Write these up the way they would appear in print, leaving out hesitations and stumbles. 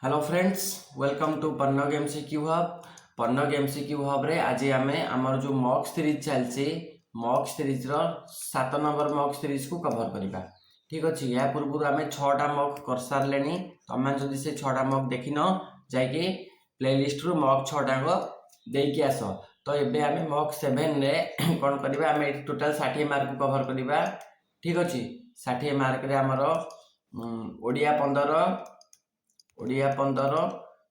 Hello friends, welcome to Pannag MCQ hub. Pannag MCQ hub रे आज आमे आमर जो मॉक सीरीज चलछि मॉक सीरीज रो 7 नंबर मॉक सीरीज को कवर करिबा। ठीक अछि, या पूर्व आमे 6टा मॉक कर सारलेनी। तमे जदि से 6टा मॉक देखिनो जायकि प्लेलिस्ट रु मॉक 6टा को देकी आसो। तो एबे आमे मॉक 7 रे कोन करिबा, आमे टोटल 60 मार्क को कवर करिबा। ठीक अछि, 60 मार्क रे हमरो ओडिया 15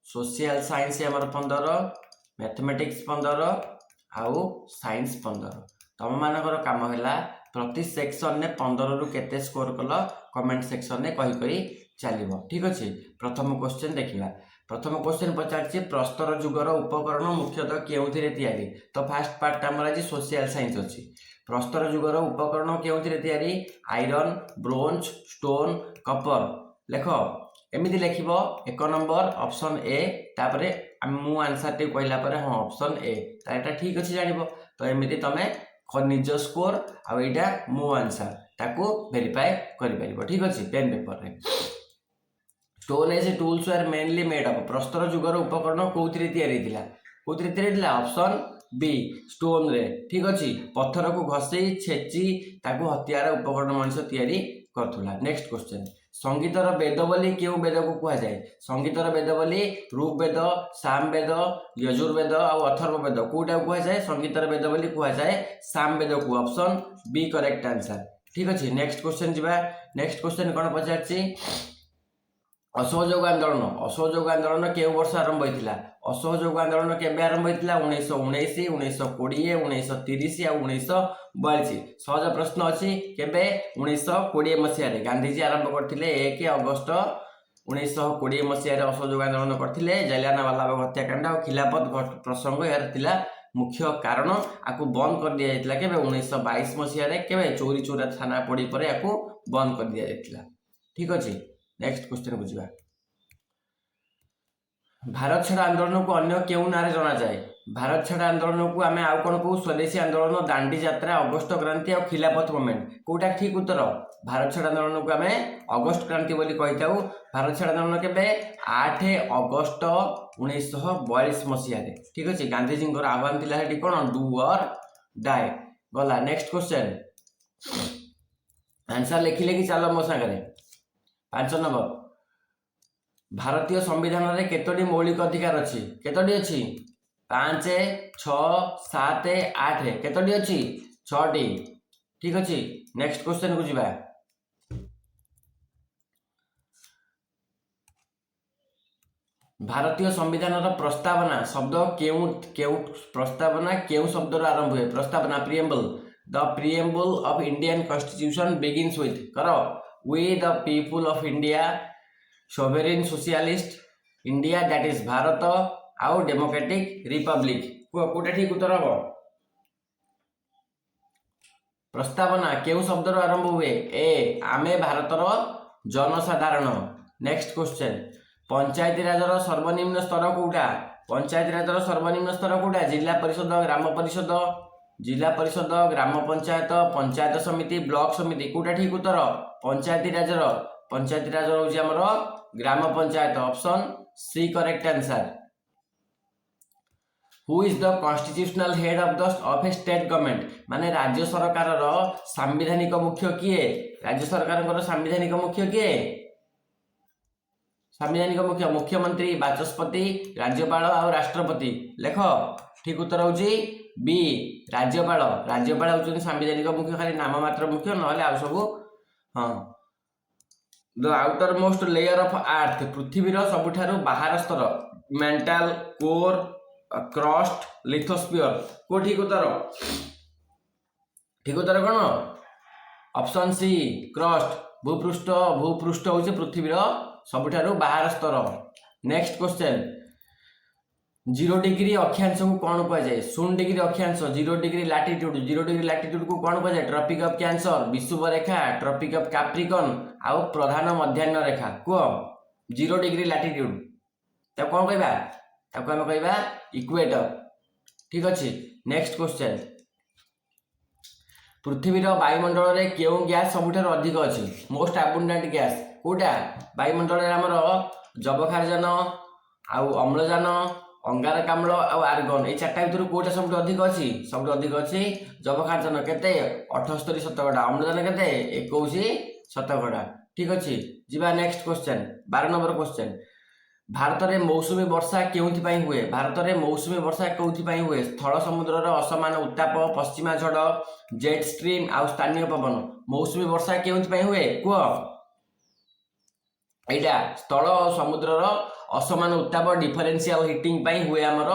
सोशल साइंस आमर 15 मैथमेटिक्स 15 आउ साइंस 15। तुम मानकर काम है प्रति सेक्शन ने 15 रु केते स्कोर कल कमेंट सेक्शन ने कही कही चलो। ठीक अच्छे, प्रथम क्वेश्चन देखा। प्रथम क्वेश्चन पचार प्रस्तर जुगर उपकरण मुख्यतः केउथिरे तैयारी। तो फास्ट पार्ट आमर आज सोशल साइंस अच्छी। प्रस्तर जुगर उपकरण केउथिरे तैयारी? Iron, bronze, stone, Kapoor. लेख एमती लिख 1 नंबर ऑप्शन ए, तापर मु आंसर टी कहला पर हाँ ऑप्शन ए ताटा ठीक अच्छे जान। तो एमती तुम निज स्कोर आईटा मो आंसर ताकू वेरीफाई कर। ठीक अच्छे, पेन पेपर रे stone age tools are mainly made up. प्रस्तर जुगर उपकरण कौथिरे तैयारी थिला? कौथिरे तैयारी थिला? ऑप्शन बी, स्टोन रे। ठीक अच्छे, पत्थर को घसई छेची ताकू हथियार उपकरण मनुष्य तैयारी करथुला। नेक्स्ट क्वेश्चन, संगीतर वेद बोली क्यों वेद को कहा जाए? संगीतर वेद बोली ऋग्वेद, सामवेद, यजुर्वेद और अथर्ववेद कोटा कहा जाए? संगीतर वेद बोली कहा जाए सामवेद को। Option B correct answer. ठीक अच्छे, नेक्स्ट क्वेश्चन जीवा। नेक्स्ट क्वेश्चन कौन पचारछि? असहयोग आंदोलन। असहयोग आंदोलन केउ वर्ष आरंभ होइतिला? असहयोग आंदोलन केबे आरंभ होइतिला? 1919, 1920, 1930 और 1942। सहज प्रश्न अच्छी। केबे? 1920 मसीह गांधीजी आरंभ करथिले 1 अगस्त 1920 मसीह असहयोग आंदोलन करथिले। जालियानवाला बाग हत्याकांड और खिलाफत प्रसंग यार थिला मुख्य कारण। आपको बंद कर दिया जाइतिला केबे? 1922 मसीह केबे? चोरी चोरा थाना पड़ी पर आपको बंद कर दिया जाइतिला। ठीक अच्छे, नेक्स्ट क्वेश्चन बुझा। भारत छाड़ आंदोलन को अन्य क्यों ना जाना जाए? भारत छाड़ आंदोलन को आम आउ कौन कहू? स्वदेशी आंदोलन, दांडी यात्रा, अगस्ट क्रांति और खिलाफत मूवमेंट। कोटा ठीक उत्तर? भारत छाड़ आंदोलन को आम अगस्ट क्रांति बोली कही था। भारत छाड़ आंदोलन केबे? 8 अगस्ट 1942 मसीह। ठीक अच्छे, गांधीजी आह्वान थिला हेटी कौन? डू और डाई। गला नेक्स्ट क्वेश्चन, आंसर लिखिले कि चलो मो सागरे। 5 नंबर, भारतीय संविधान रे केतोटी मौलिक अधिकार अच्छी? केतोटी अच्छी? 5, 6, 7, 8। केतोटी अच्छी? 6टी। ठीक अच्छे, नेक्स्ट क्वेश्चन को जीवा। भारतीय संविधान प्रस्तावना शब्द केउ प्रस्तावना केउ शब्द आरंभ हुए? प्रस्तावना preamble. The preamble of Indian constitution begins with करो we the people of India, sovereign socialist India that is Bharat आउ डेमोक्रेटिक रिपब्लिक। कोटा ठीक उत्तर हम? प्रस्तावना केउ शब्द आरंभ हुए? ए, आमे भारतर जनसाधारण। नेक्स्ट क्वेश्चन, पंचायती राजर सर्वनिम्न स्तर कोटा? पंचायती राजर सर्वनिम्न स्तर कोटा? जिला परिषद, ग्राम परिषद, जिला परिषद, ग्राम पंचायत, पंचायत समिति, ब्लॉक समिति। कोटा ठीक उत्तर? पंचायती राजर। पंचायती राजर होची हमर ग्राम panchayat. Option C correct answer. Who is the constitutional head of a state government? माने राज्य सरकार रो संवैधानिक मुख्य किए? राज्य सरकार को संवैधानिक मुख्य किए? संवैधानिक मुख्य मुख्यमंत्री, बाचस्पति, राज्यपाल और राष्ट्रपति। लेख ठीक उत्तर होची बी, राज्यपाल। राज्यपाल होचन संवैधानिक मुख्य, खाली नाम मात्र मुख्य, नहले आ सब हाँ। The outer most layer of earth, पृथ्वीर सबुठारु बाहर स्तर? Mantle, core, crust, lithosphere. को ठीक उत्तर? ठीक उत्तर कौन? Option C crust. भूपृष्ठ। भूपृष्ठ होचे पृथ्वीर सबुठारु बाहर स्तर। नेक्स्ट क्वेश्चन, 0 डिग्री अक्षांश को कौन कहा जाए? 0 डिग्री अक्षांश, 0 डिग्री लैटिट्यूड। 0 डिग्री लैटिट्यूड को कौन कहा जाए? ट्रॉपिक ऑफ कैंसर, विषुव रेखा, ट्रॉपिक ऑफ कैप्रिकॉर्न आउ प्रधान मध्याह्न रेखा। को 0 डिग्री लैटिट्यूड तब कौन कहबा? तब हम कहबा इक्वेटर। ठीक अच्छे, नेक्स्ट क्वेश्चन, पृथ्वीर वायुमंडल रे केउ गैस सबुठार अधिक अच्छी? मोस्ट अबुंडेंट गैस कोटा? वायुमंडल रे हमर जबक्षारजान आउ अम्लजान अंगारकाम्ल आउ आर्गन ये चार्टा भितर कौटा सब अधिक अच्छी सब अधिक अच्छी जबक्षारजान केते 78 शतकड़ा अम्लजान केते 21 शतकड़ा ठीक अच्छे जीवा next question 12 number question Bharat में मौसुमी वर्षा क्यों हुए भारत में मौसुमी वर्षा क्यों हुए स्थल समुद्र असमान उत्ताप पश्चिमा झड़ जेट स्ट्रीम आउ स्थानीय पवन मौसुमी वर्षा क्यों हुए कह यहाँ स्थल और समुद्र असमान उत्ताप डिफरेन्शियल हिटिंग हुए आमर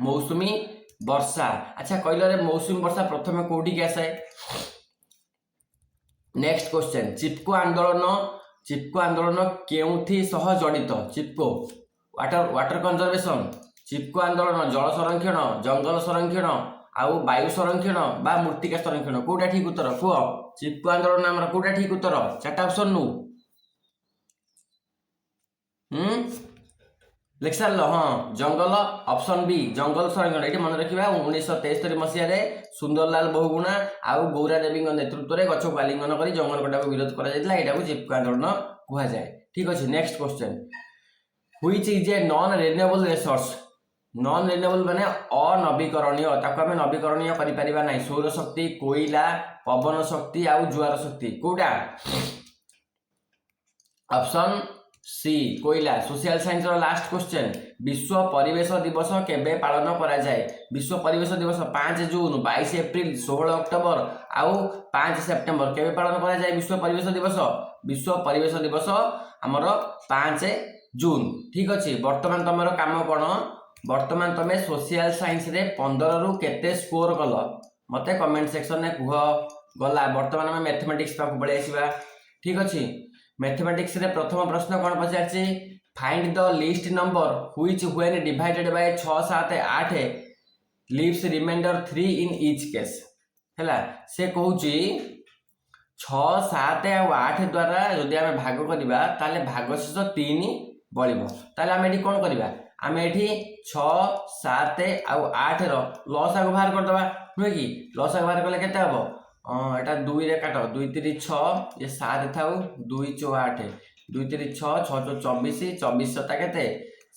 मौसुमी वर्षा अच्छा कहल मौसुमी वर्षा प्रथम कौटी आसे नेक्स्ट क्वेश्चन चिपको आंदोलन केउथि सह जड़ित चिपको वाटर कंजर्वेशन चिपको आंदोलन जल संरक्षण जंगल संरक्षण आउ वायु संरक्षण बा मृत्तिका संरक्षण कौटा ठीक उत्तर कह चिपको आंदोलन आमर कौटा ठीक उत्तर चार्टा ऑप्शन नु लिख सार हाँ जंगल ऑप्शन बी जंगल संरक्षण ये मन रखा 1973 मसीह सुंदरलाल बहुगुणा आउ गौरा देवी नेतृत्व में गछ को आलिंगन कर जंगल कटा को विरोध कर चिपको आंदोलन कहुए ठीक अच्छे next question which is a non renewable resource non renewable माने अनवीकरणीय ताको आमे नवीकरणीय करि परिबा नै सौर शक्ति कोयला पवन शक्ति आउ ज्वार शक्ति कोडा ऑप्शन सी कोयला सोशल साइंस रो लास्ट क्वेश्चन विश्व परिवेश दिवस केबे पालन करा जाए विश्व परिवेश दिवस 5 जून 22 एप्रिल 16 अक्टोबर आउ 5 सेप्टेम्बर केबे पालन करा जाए विश्व परिवेश दिवस हमर 5 जून ठीक अच्छे बर्तमान तुम कम कौन बर्तमान तुम सोशल साइंस रे 15 रु केते स्कोर कल मते कमेंट सेक्शन में कह गला बर्तमान आम मैथमेटिक्स पाक पलि आसवा ठीक अच्छे मैथमेटिक्स रे प्रथम प्रश्न कौन पचार find the least number which when divided by 6 7 8 leaves remainder 3 in each case हैला से कहूँ 6 7 और 8 द्वारा जदि आम भाग करवा ताले भागशेष 3 बलिब ताले आम एठी कोन करबा आम एठी 6 7 आउ 8 रो लसाग बाहर कर दबा नुहे कि लसाग बाहर कले केते हबो एटा 2 रे काट 2 3 6 ये 7 थाउ 2 4 8 2 3 6 6 24 24 7 केते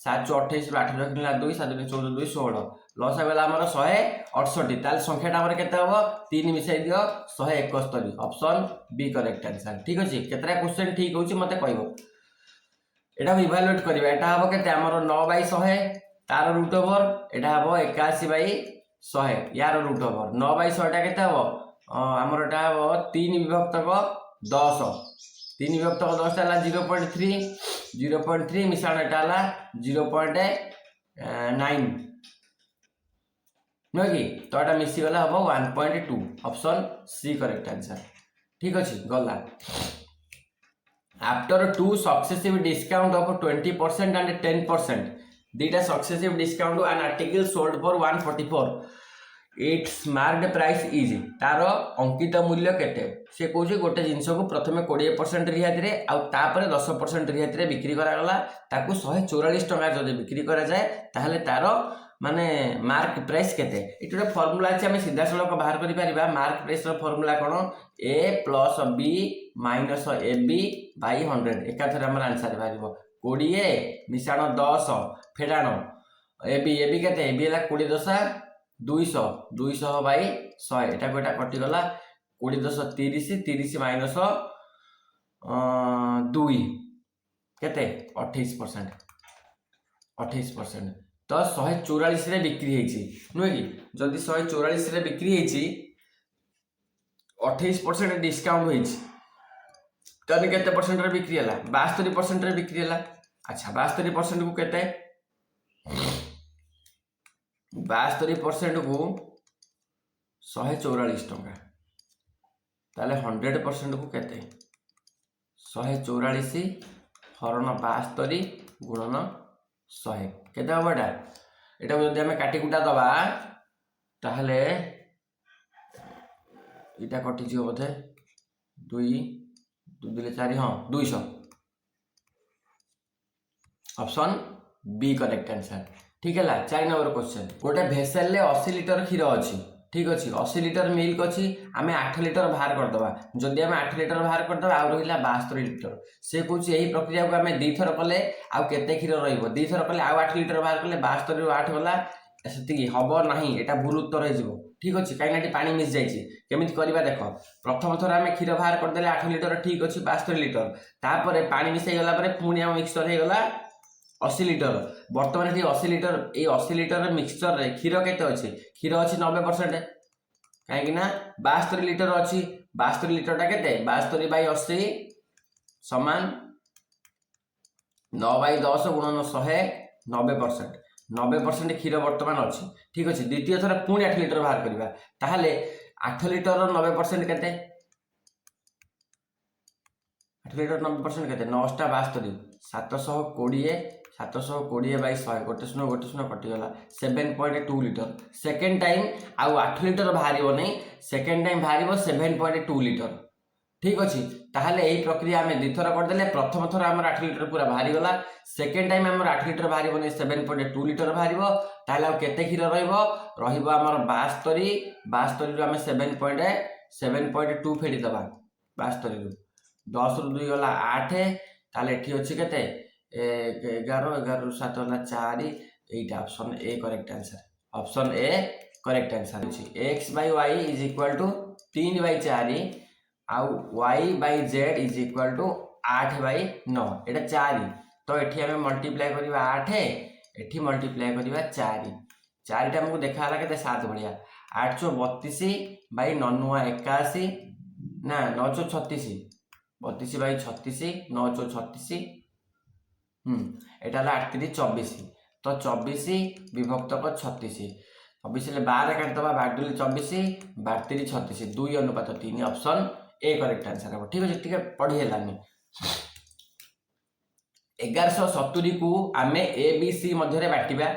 7 28 8 रखला 2 7 14 2 16 लसाग वाला हमर 168 ताले संख्याटा हमर केते हबो 3 मिसाई दियो 171 ऑप्शन बी करेक्ट आंसर ठीक अछि केतरा क्वेश्चन ठीक होछि मते कहबो एटा इवैल्यूएट करबा एटा हबो केते हमर 9/100 तार रूट ओवर एटा हबो 81/100 यार रूट ओवर 9/100 टा केते हबो हमर एटा हबो 3 विभक्तक 10 3 विभक्तक 10 टा 0.3 0.3 मिसाण एटा 0.9 नो कि तो एटा मिसी गला हबो 1.2 ऑप्शन सी करेक्ट आंसर ठीक अछि गला after 2 successive discount of 20% and 10% दीटा successive discount an article sold for 144 its marked price is तार अंकित मूल्य केते से कहूँ गोटे जिनस को प्रथम 20% रिहाती आउ तापर 10% रिहाती बिक्री करागला ताकू 144 टंका जदि बिक्री करा जाए ताहले तार माने मार्क प्राइस केते इट गोटे फॉर्मूला अछि हम सीधा सड़क बाहर करि परिबा मार्क प्राइस रो फॉर्मूला कोन a plus b minus ab by 100 एकाथरे हमर आंसर बारिबो 20 मिसाण 10 फेडाण ab केते ab हला 20 दशा 200 200 बाय 100 एटा कोटा कटि गला 20 दशा 30 30 माइनस 2 केते 28% तो 144 रे बिक्री हेछि नुहे कि जदि 144 रे बिक्री हेछि 28% डिस्काउंट होइछि तने केते परसेंट रे बिक्री हला 72% रे बिक्री हला अच्छा 72% को केते 72% को 144 टंका ताले 100% को केते 144 हरण 72 गुणन 100 केते हबडा एटा जदि हमें काटी कुटा दबा ताहले इटा कटि जियो बोधे 2 2 दिले 4 हां 200 ऑप्शन बी करेक्ट आंसर ठीक है 4 नंबर क्वेश्चन गोटे भेसेल ले 80 लिटर क्षीर अछि ठीक अच्छे 80 लिटर मिल्क अच्छी आम 8 लिटर बाहर करदे जदि आम 8 लिटर बाहर करदे आ रहा 72 लिटर से कौन यही प्रक्रिया को आम दीथर कले आउ केते क्षीर रईथर कले आउ 8 लिटर बाहर कले 72 रू 8 गला से हम ना यहाँ भूल उत्तर हो ठीक अच्छे कहीं पानी मिस जाइए केमी करवा देख प्रथम थर आम क्षीर बाहर करदे 8 लिटर ठीक अच्छे 72 लिटर तापर पानी मिसई गला पुणी आम मिक्सचर हो गला 80 लिटर बर्तमान ये 80 लिटर ये 80 लिटर मिक्सचर रे क्षीर केते अच्छे क्षीर अच्छी 90% कहीं 72 लिटर अच्छी 72 लिटर टा केते 72 बाई 80 समान 9 बाई 10 गुणन 100 90% 90% क्षीर बर्तमान अच्छी ठीक अच्छे द्वितीय थर पुणी 8 लिटर बाहर करवा ताहले 8 लिटर 90% केते 8 लिटर 90% केते 9 टा 72 720 720 बाई 100 गोटे शून्य कटिगला 7.2 लिटर सेकेंड टाइम आउ 8 लिटर बाहर नहीं सेकेंड टाइम बाहर 7.2 लिटर ठीक अच्छे ताहले यही प्रक्रिया आम द्विथर करदे प्रथम थर आम 8 लिटर पूरा बाहर गला सेकेंड टाइम आम 8 लिटर बाहर नहीं 7.2 लिटर बाहर ताहले आउ केते क्षीर रमर 72 आम 7.2 फेड़ीदबा 72 10 रू 2 गला 8 ताहले एठी अच्छी केते 11 11 रू 7 गला 4 एटा option A correct answer option A correct answer अछि x by y is equal to 3 by 4 आउ y by z is equal to 8 by 9 एटा 4 तो एठी हमें मल्टीप्लाई करबा 8 एठी मल्टीप्लाई करबा 4 4 टा हमको देखा हला केते 7 बढ़िया 832 बाय 9 81 ना 936 32 बाय 36 936 एटा 8 3 24 तो 24 विभक्त 36 24 12 काटदबा 12 24 12 36 2 अनुपात 3 ऑप्शन ए करेक्ट आंसर हम ठीक अच्छे पढ़ी है 1170 को आम ए बी सी मध्य बांटा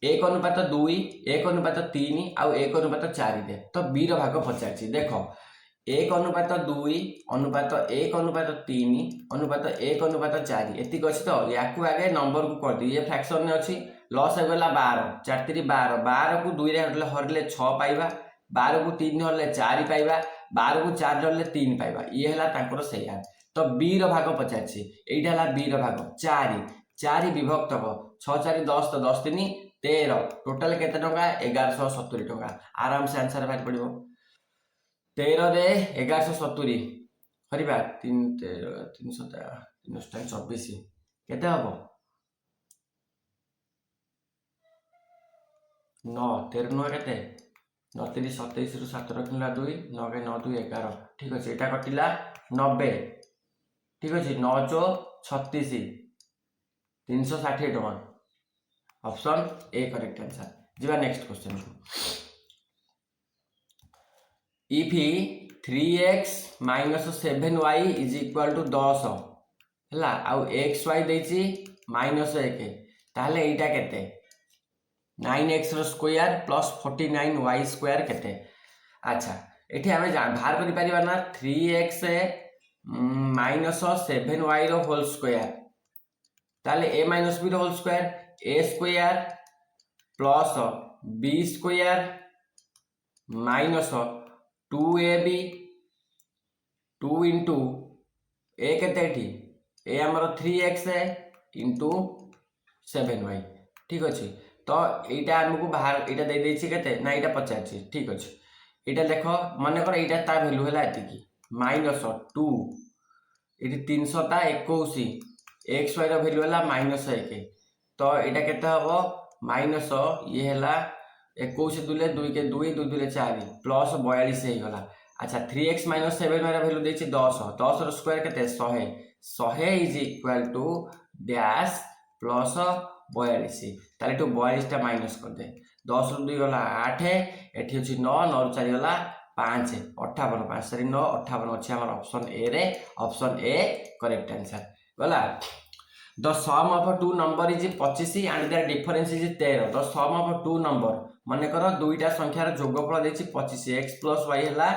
1 अनुपात 2 1 अनुपात 3 आउ 1 अनुपात 4 दे तो बी भाग पचार देख 1 अनुपात 2 अनुपात 1 अनुपात 3 अनुपात 1 अनुपात 4 एतिक अच्छी तो या आगे नंबर को कर दी ये फ्रैक्शन में अच्छी लॉस हो गला 12 4 3 12 12 को 2 रे हरले 6 पाइबा 12 को 3 हरले 4 पाइबा 12 को 4 हरले 3 पाइबा ये है तांकर सेया तो बी भाग पचार एटा है बी भाग 4 4 विभक्त 6 4 10 तो 10 3 13 टोटाल केते टंका 1170 टंका आराम से आंसर बाहर पड़ो 13 रे 1170 हरिबा 3 324 केते हबो 9 13 9 केते 9 3 27 रु 7 रखला 2 9 के 9 2 11 ठीक अछि एटा कटिला 90 ठीक अछि 9 चो 36 360 टका ऑप्शन ए करेक्ट आंसर जीवा next question if 3x - 7y is equal to 10 है आउ xy देछि -1 ताहले एटा केते 9x square plus 49y square केते अच्छा एठी हमें बाहर करि परिबा ना 3x - 7y रो होल स्क्वायर ताहले a - b रो whole square a square plus b square minus 2ab 2 into a केते ए आमर 3x इंटू 7y ठीक अच्छे तो यहाँ आमको बाहर यहाँ दे देछि केते ना यहाँ पचार ठीक अच्छे यहाँ देख मन कर यहाँ ता भैल्यू है एतिकी -2 ये 321 एक्स वाई भैल्यू है -1 तो यहाँ केते हम माइनस ये है 21 दुले 2 के 2 2 दुले 4 प्लस 42 हो गला अच्छा 3x - 7 वाला वैल्यू देछि 10 10 रो स्क्वायर केते 100 100 is equal to dash plus 42 ताले टू 42 टा माइनस कर दे 10 रो 2 गला 8 एठी अछि 9 9 रो 4 गला 5 58 5 3 9 58 अछि हमर ऑप्शन ए रे ऑप्शन ए करेक्ट आंसर गला the sum of two number is 25 and their difference is 13 the sum of two number माने कर दुईटा संख्यार जोगफल देछि 25 x + y हला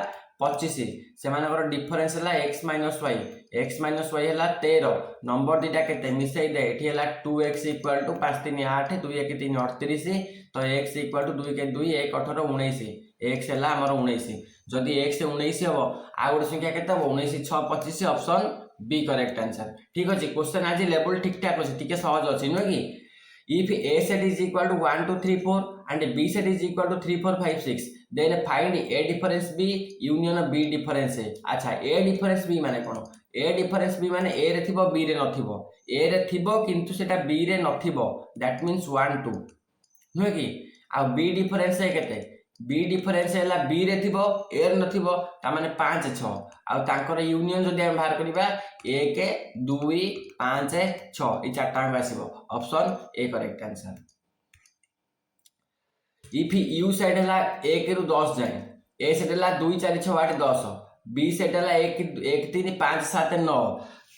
25 से मानकर डिफरेंस हला x - y x minus y है 13 नंबर दीटा के मिसई दे ये 2x इक्वाल टू 5 3 8 2 1 3 38 तो x इक्वाल टू 2 के 2 1 18 19 x है आमर 19 जदि x 19 हम आ गोटे संख्या के 19 6 25 ऑप्शन बी करेक्ट आंसर ठीक अच्छे क्वेश्चन आज लेवल ठीक ठाक अच्छे टी सहज अच्छी नुह कि if a set is equal to 1 2 3 4 and b set is equal to 3 4 5 6 then find a difference b union b difference a अच्छा a difference b माने कोन a difference b माने a रे थिबो b रे नथिबो a रे थिबो किंतु सेटा b रे नथिबो that means 1 2 नुह कि आ b difference ए केते b difference हैला b रे थिबो a रे नथिबो ता माने 5 6 आ तांकर यूनियन जदि हम बाहर करिबा 1 2 5 6 ई चारटा में आसीबो option A correct answer if you set हैला 1 रु 10 जाए ए सेट हैला 2 4 6 8 10 बी सेट हैला 1 1 3 5 7 9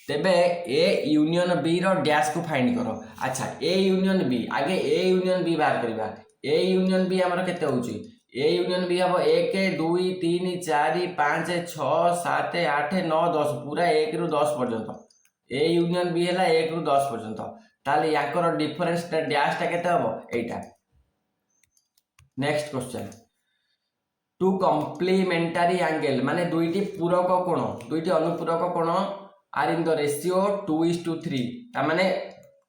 तेबे ए यूनियन बी रो डैश को फाइंड करो अच्छा ए यूनियन बी आगे ए यूनियन बी बाहर करिबा ए यूनियन बी हमर केते होची ए यूनियन बी हम 1 2 3 4 5 6 7 8 9 10 पूरा 1 रु 10 पर्यंत ए यूनियन बी है 1 रु 10 पर्यंत ताले याकर डिफरेंस डैश टा केते हबो एटा next question two complementary angle माने दुईटी पूरक कोण दुईटी अनुपूरक कोण आर इन द रेशियो 2:3 ता माने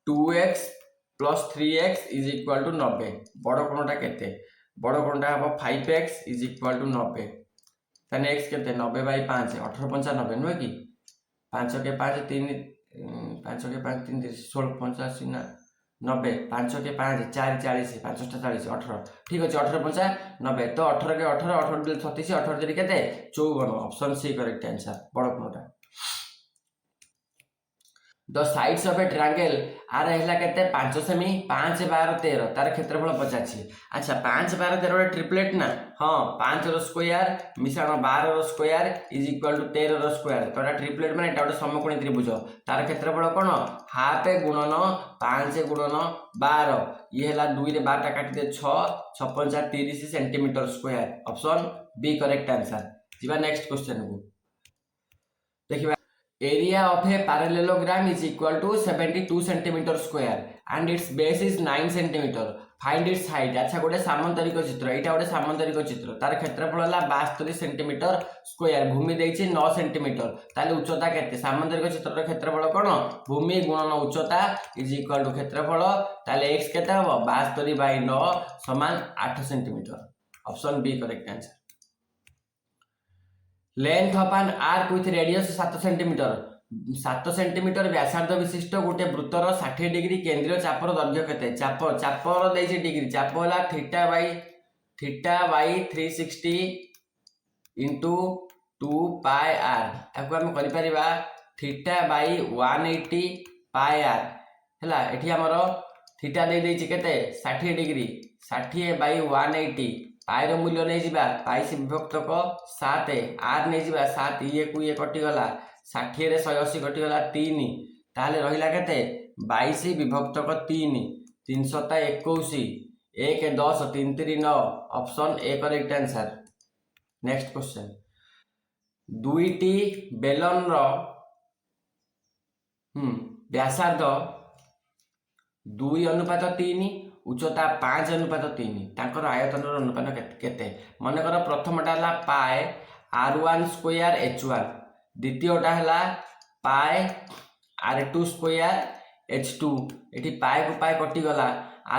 2x + 3x = 90 बड़ कोणटा केते बड़ कोणटा हबो 5x = 90 ताने x केते 90/5 18 95 नुह कि 5 के 5 3 5 के 5 3 16 85 ना 90 5 के 5 4 40 5 40 18 ठीक अच्छे 18 5 90 तो 18 के 18 18 36 18 केते 54 ऑप्शन सी करेक्ट आंसर बड़ कोणटा the sides of a triangle are हैला केते 5 सेमी 5 12 13 तार क्षेत्रफल 85 अच्छा 5 12 13 ट्रिपलेट ना हां 5 रो स्क्वायर मिश्रण 12 रो स्क्वायर = 13 रो स्क्वायर तोरा ट्रिपलेट माने एटा समकोणी त्रिभुज तार क्षेत्रफल कोन हाफ गुणन 5 गुणन 12 ये हैला 2 रे 12 टा काटी दे 6 56 30 centimetre square option B correct answer जीवा नेक्स्ट क्वेश्चन को देखिबा area of a parallelogram is equal to 72 centimeter square and its base is 9 centimeter find its height अच्छा गोटे सामांतरिक चित्र एटा गोटे सामांतरिक चित्र तार क्षेत्रफल हला 72 सेंटीमीटर स्क्वायर भूमि देइछि 9 सेंटीमीटर ताले उच्चता केते सामांतरिक चित्र रो क्षेत्रफल कोन भूमि गुणन उच्चता = क्षेत्रफल ताले x केते हबो 72/9 = 8 centimetre option B correct answer length of an arc with radius 7 centimetre 7 centimetre व्यासार्ध विशिष्ट गोटे वृत्तर 60 डिग्री केंद्रीय चापर दैर्घ्य केते चापर देछि डिग्री चाप होला theta by 360 into 2 pi r ताको हम करि परिबा थीटा बाय 180 पाई आर हला एठी हमरो थीटा दे देछि केते 60 डिग्री 60 बाय 180 पाई रो मूल्य नहीं जिबा पाई से विभक्त को 7 आर नहीं जिबा 7 ये को ये कटि गला 60 रे 180 कटि गला 3 ताले रहिला केते 22 विभक्त को 3 321 1 10 3 3 9 option A correct answer next question दुईटी बेलन रो व्यासार्ध 2:3 उच्चता 5:3 तांकर आयतन अनुपात केते मन कर प्रथमटा हला पाए r1 स्क्वायर h1 द्वितीयटा हला पाए r2 स्क्वायर h2 एठी पाए को पाए कटि गला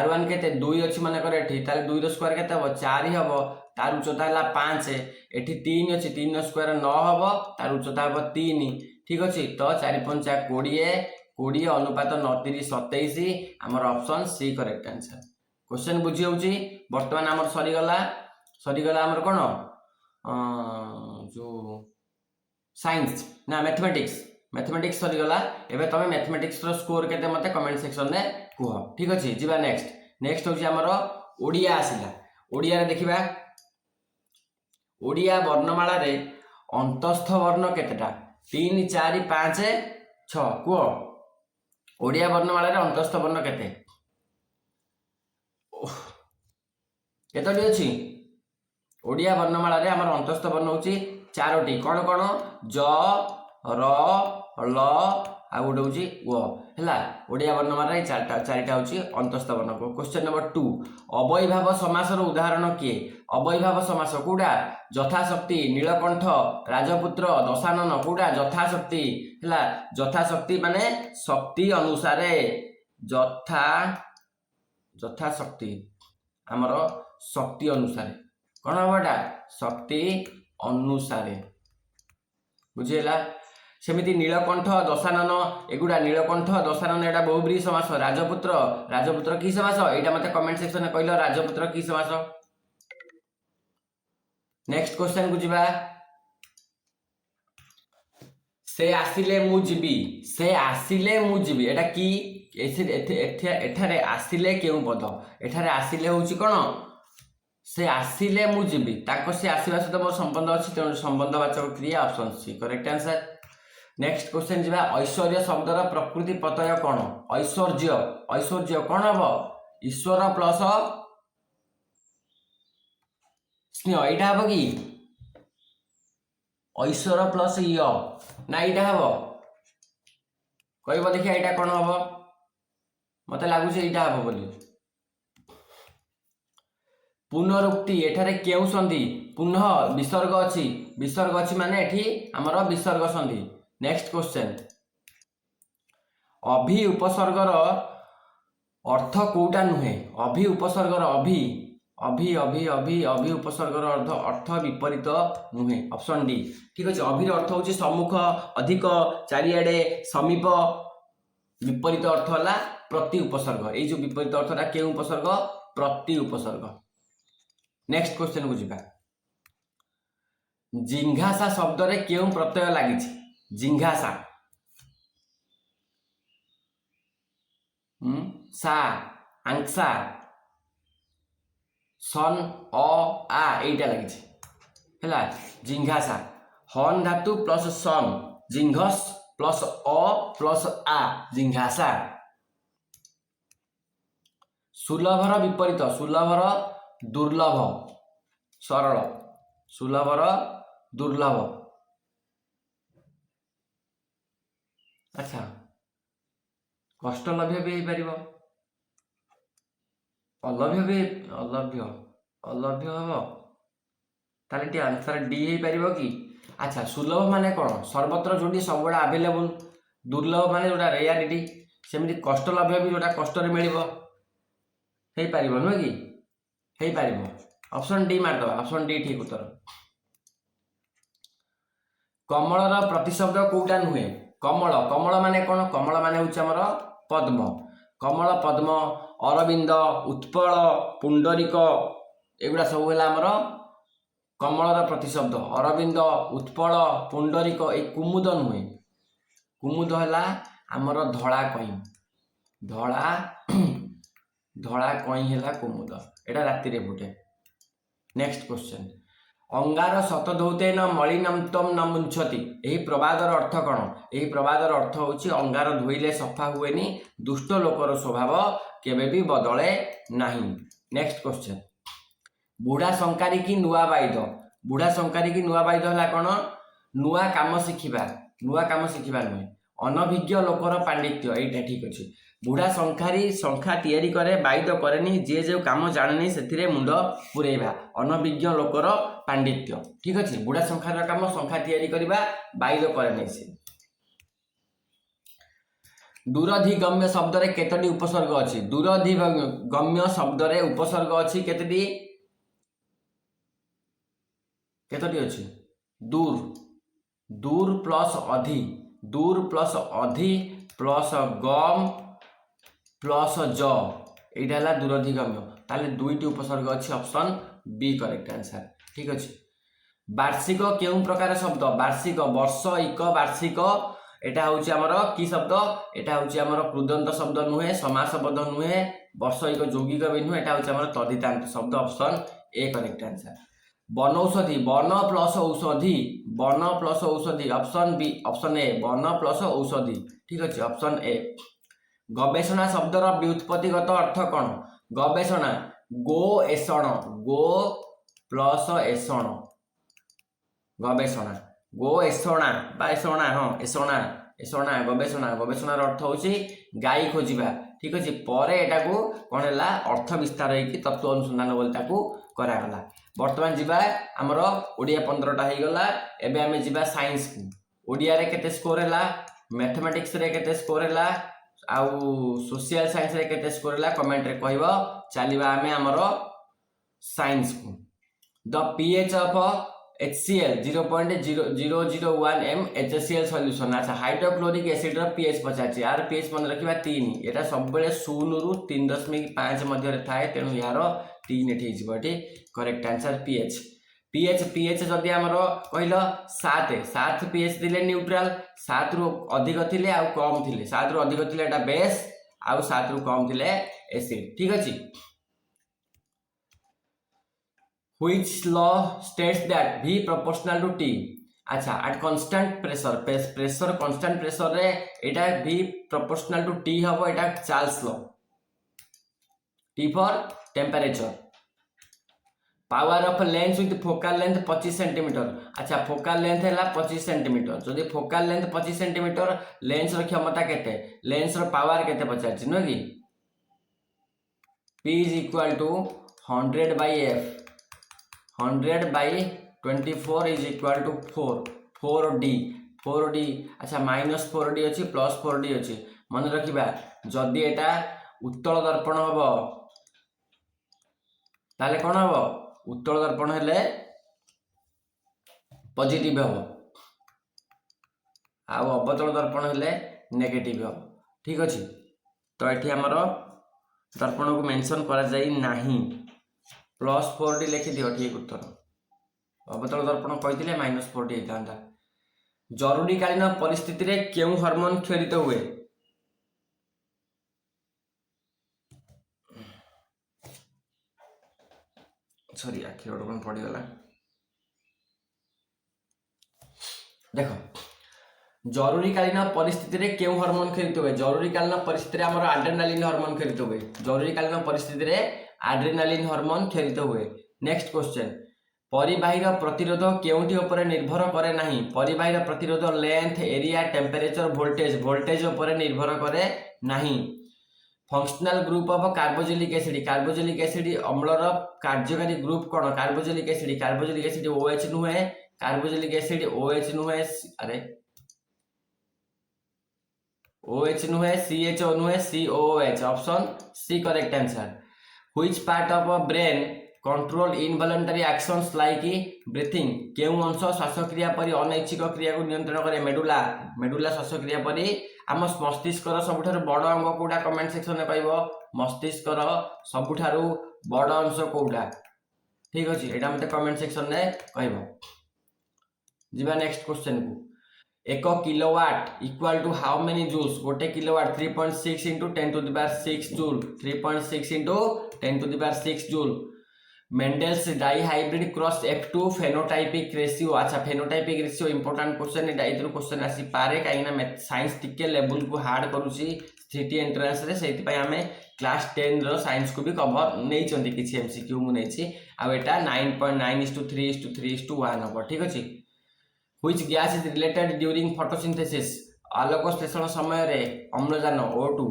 r1 केते 2 अछि मन कर एठी ताले 2 रो स्क्वायर केते हो 4 हबो तार उच्चता हला 5 एठी 3 अछि 3 रो स्क्वायर 9 हबो तार उच्चता हबो 3 ठीक अछि तो 4 5 20 20 अनुपात 29 27 आमर option C correct answer question बुझी होउची वर्तमान आमर सरी गला आमर कोन जो साइंस ना मैथमेटिक्स सरी गला एबे तमे मैथमेटिक्स रो स्कोर केते मते कमेंट सेक्शन में कुह ठीक अछि जीवा नेक्स्ट होउची आमर ओडिया आसिला ओडिया रे देखिबा ओडिया वर्णमाला रे अंतस्थ वर्ण केतेटा 3 4 5 6 कुह ओडिया वर्णमाला रे अंतस्थ वर्ण केते केतोटी अछि ओडिया वर्णमाला रे हमर अंतस्थ वर्ण होची 4टी कोन ज र ल आ गोटे होची व हैला ओडिया वर्णमाला चारिटा होची अंतस्थ वर्ण। क्वेश्चन नंबर 2 अवयभाव समासर उदाहरण किए अवयभाव समास कोडा यथाशक्ति नीलकंठ राजपुत्र दशानन कोडा यथाशक्ति हैला यथाशक्ति माने शक्ति अनुसारे यथाशक्ति आमर शक्ति अनुसारे कौन हमारा शक्ति अनुसारे बुझेला सेमिति नीलकंठ दशानन एगुड़ा नीलकंठ दशानन एटा बहुब्रीहि समास राजपुत्र की समास एटा मते कमेंट सेक्शन में कहलो राजपुत्र की समास। नेक्स्ट क्वेश्चन को जिबा से आसिले मु जीवी एटा की एठारे आसिले केउ पद एठारे आसिले होची कोन से आसिले मु जीवी ताको से आसीबा सहित मोर संबंध अछि तेणु संबंधवाचक क्रिया option C correct answer. Next question जिबा ऐश्वर्य शब्दर प्रकृति प्रत्यय कोन ऐश्वर्य कोन हबो ईश्वर प्लस स्नेह एटा हबो कि ऐश्वर प्लस य ना एटा हबो कहबो देखिया एटा कोन हबो मते लागु छै एटा हबो बोली पुनरुक्ति एठारे केउ संधि पुनः विसर्ग अछि माने एठी हमर विसर्ग संधि। नेक्स्ट क्वेश्चन अभि उपसर्गर अर्थ कोटा नुहे अभि उपसर्गर अभि उपसर्गर अर्थ विपरीत नुहे ऑप्शन डी ठीक अछि। अभि अर्थ होछि सम्मुख अधिक चारियाडे समीप विपरीत अर्थ होला प्रति उपसर्ग ए जो विपरीत अर्थटा केउ उपसर्ग प्रति उपसर्ग। नेक्स्ट क्वेश्चन को जिबा जिंघासा शब्द रे केउ प्रत्यय लागिछि जिंघासा सा आंसा सन अ आ एटा लागिछि हैला जिंघासा हन धातु प्लस सन जिंघस प्लस अ प्लस आ जिंघासा। सुलभर विपरीत सुलभर दुर्लभ सरल सुलभर दुर्लभ अच्छा कष्टलभ्य भी पारिबो अलभ्य हबो ताले टी आंसर डी हे पारिबो कि अच्छा सुलभ माने कोन सर्वत्र जोडी सबडा अवेलेबल दुर्लभ माने जोडा रेयरिटी सेमिति कष्टलभ्य भी जोडा कष्ट रे मिलिबो हे पारिबो न कि हे पारिबो ऑप्शन डी मार दबा ऑप्शन डी ठीक उत्तर। कमलर प्रतिशब्द कोउटा नुहे कमल माने कोन कमल माने होछ हमर पद्म कमल पद्म अरविंद उत्पल पुंडरीक एगुडा सब होला हमर कमलर प्रतिशब्द अरविंद उत्पल पुंडरीक ए कुमुद नुहे कुमुद होला हमर धळा कई होला कुमुद एटा राति रे फुटे। नेक्स्ट क्वेश्चन अंगार शतधौतेन मलिनम तम न मुंछति एही प्रवादर अर्थ कोन एही प्रवादर अर्थ होछि अंगार धोइले सफा हुएनी दुष्ट लोकर स्वभाव केबे भी बदले नाही। नेक्स्ट क्वेश्चन बुढ़ा संकारी की नुआ बाइद होला कोन नुआ काम शिखिबा नुहे अनभिज्ञ लोकर पांडित्य एटा ठीक अछि। बुढ़ा संखारी संख्या तैयारी करे बाइद करेनी जे जो काम जानेनी सेथिरे मुंड पुरेबा अनभिज्ञ लोकर पांडित्य ठीक अछि। बुढ़ा संखार काम संख्या तैयारी करबा बाइद करेनी से। दूरधिगम्य शब्द रे केतटी उपसर्ग अछि दूरधिगम्य शब्द रे उपसर्ग अछि केतटी अछि दूर प्लस अधि प्लस गम प्लस ज एटा हला दूरधिगम्य ताले दुईटी उपसर्ग अछि ऑप्शन बी करेक्ट आंसर ठीक अछि। वार्षिक केउ प्रकार शब्द वार्षिक वर्षिक वार्षिक एटा होछि हमर की शब्द एटा होछि हमर कृदंत शब्द नुहे समासबद्ध नुहे वर्षिक यौगिक भी नुहे एटा होछि हमर तद्धितांत शब्द ऑप्शन ए करेक्ट आंसर। वनौषधि वन प्लस औषधि ऑप्शन बी ऑप्शन ए वन प्लस औषधि ठीक अछि option A. गवेषणा शब्दर व्युत्पत्तिगत earth cone गवेषणा go plus एषण गवेषणा गो एषणा बा एषणा हाँ एषणा एषणा गवेषणा गवेषणार अर्थ होची गाई खोजिबा ठीक अछि परे एटाकू कोन हैला अर्थ विस्तार होइकी तत्व अनुसंधान बोल ताकू करागला वर्तमान जिबा हमर ओडिया 15 टा हे गला एबे हमें जिबा साइंस को ओडिया रे केते स्कोर हैला मैथमेटिक्स रे केते स्कोर हैला आउ सोशल साइंस रे केते स्कोर हैला कमेंट रे कहबो चलिबा हमें हमर साइंस को the pH of HCl 0.001 m HCl solution अच्छा हाइड्रोक्लोरिक एसिड रो pH पचाची यार pH मन रखिबा 3 एटा सब बेले 0 रु 3.5 मध्य रे थाए तेनु यार 3 एठी जिवो एठी करेक्ट आंसर pH जदि हमरो कहलो 7 pH दिले न्यूट्रल 7 रु अधिक थिले आ कम थिले 7 रु अधिक थिले एटा बेस आ 7 रु कम थिले एसिड ठीक अछि Which law states that V proportional to T? अच्छा at constant pressure constant pressure रे एटा V proportional to T हबो एटा Charles law T for temperature power of lens with focal length 25 cm अच्छा focal length हैला 25 cm जदि focal length 25 cm lens रो क्षमता केते lens रो power केते पचारछि न कि P is equal to 100 by F 100 by 24 is equal to 4D अच्छा -4D अच्छी +4D अच्छी मन रखिबा जदि एटा उत्तल दर्पण हबो ताले कोन हबो उत्तल दर्पण हेले पॉजिटिव हबो आ अवतल दर्पण हेले नेगेटिव हबो ठीक अछि तो एठी हमरो दर्पण को मेंशन करा जाई नाही +4D लिखि दियो ठीक उत्तर अवतल दर्पण कहिथिले -4D हेतांता जरूरी कालीन परिस्थिति रे केउ हार्मोन क्षरित हुए सॉरी आखिर ओडन पड़ी गला देखो जरूरी कालीन परिस्थिति रे केउ हार्मोन क्षरित हुए जरूरी कालीन परिस्थिति रे हमर एड्रेनालिन हार्मोन क्षरित हुए जरूरी कालीन परिस्थिति रे एड्रेनालिन हार्मोन क्षरित हुए नेक्स्ट क्वेश्चन परिबाहीर प्रतिरोध केउठी ऊपर निर्भर करे नाही परिबाहीर प्रतिरोध लेंथ एरिया टेम्परेचर वोल्टेज ऊपर निर्भर करे नाही functional group of carboxylic acid अम्लर कार्यकारी ग्रुप कोन कार्बोक्सिलिक एसिड OH नुहे कार्बोक्सिलिक एसिड OH नुहे अरे OH नुहे CHO नुहे COOH option C correct answer Which part of a brain control involuntary actions like breathing केउ अंश श्वासक्रिया परि अनैच्छिक क्रिया को नियंत्रण करे मेडुला श्वासक्रिया परि आम मस्तिष्कर सबुठारु बड़ अंग कोडा कमेंट सेक्शन में कहबो मस्तिष्कर सबुठारु बड़ अंश कोडा ठीक अछि एटा मते कमेंट सेक्शन में कहबो जिबा नेक्स्ट क्वेश्चन को 1 kilowatt equal to how many joules गोटे kilowatt 3.6 into 10 to the power 6 joule 3.6 into 10 to the power 6 joule Mendel's dihybrid cross F2 phenotypic ratio अच्छा फेनोटाइपिक रेशियो इंपोर्टेंट क्वेश्चन एटा इतरो question आसी पारे काइना साइंस टिके level को हार्ड करूची सिटी एंट्रेंस रे सेति पय हमें क्लास 10 रो साइंस को भी कवर नै चंदी किछि एमसीक्यू मु नैछि आ एटा 9.9:3:3:1 हो ठीक अछि Which gas is related during photosynthesis आलोक संश्लेषण समय रे अम्लजान O2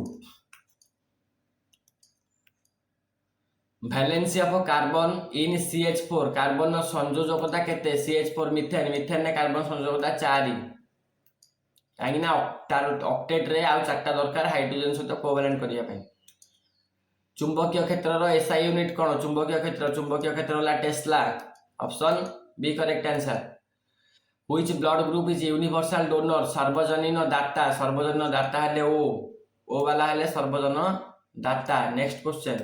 valency of carbon in CH4 carbon संयोजकता केते CH4 मिथेन ने कार्बन संयोजकता 4 काइना ऑक्टेट रे आ चारटा दरकार हाइड्रोजन सहित कोवैलेंट करिया पय चुंबकीय क्षेत्र रो SI यूनिट कोन चुंबकीय क्षेत्र ला Tesla option B correct answer Which blood group is universal donor सर्वजनीन दाता हेले O वाला हेले सर्वजन दाता next question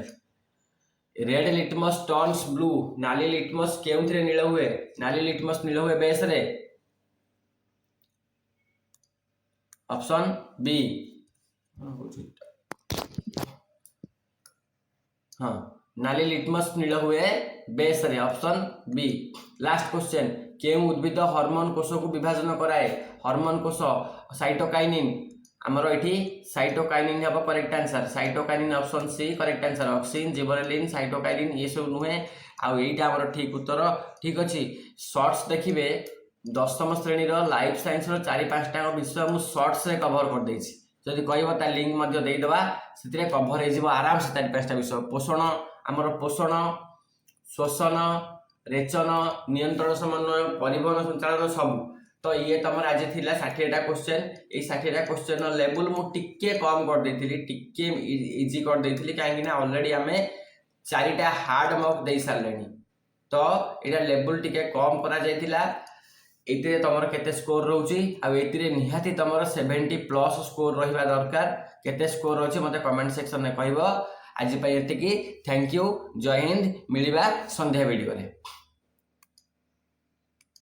red litmus turns blue नाली लिटमस केउथरे नील हुए बेस रे ऑप्शन बी हां नाली लिटमस नील हुए बेस रे ऑप्शन बी लास्ट क्वेश्चन केउ उद्भिद हार्मोन कोष को विभाजन कराए हार्मोन कोष साइटोकाइनिन हमरो एठी साइटोकाइनिन हबो correct answer cytokinin option C correct answer auxin gibberellin cytokinin ये सब नुहे आ एटा हमरो ठीक उत्तर ठीक अछि शॉर्ट्स देखिबे दशम श्रेणी लाइफ साइंस 4-5टा विषय मुझे सर्ट्स रे कवर कर देछि जदि कहबो ता लिंक मध्ये देई देबा सेतिरे कवर हे जिवो आराम से 4-5टा विषय पोषण हमर पोषण श्वसन रेचन नियंत्रण समन्वय परिवहन संचालन सब तो ये तुम आज थिला 60टा क्वेश्चन ये 60टा क्वेश्चन लेवल मु टिके कम कर देथिली टिके इजी कर देथिली काहे कि ऑलरेडी हमें 4टा हार्ड मार्क दे सारलेनी तो एटा लेवल टिके कम करा जायतिला एतिरे तमर केते स्कोर रहउची आ एतिरे निहाती तमर 70+ स्कोर रहिबा दरकार केते स्कोर रहउची मते कमेंट सेक्शन में कहबो आज पई एतिकी थैंक यू जय हिंद मिलिबा संध्या वीडियो रे।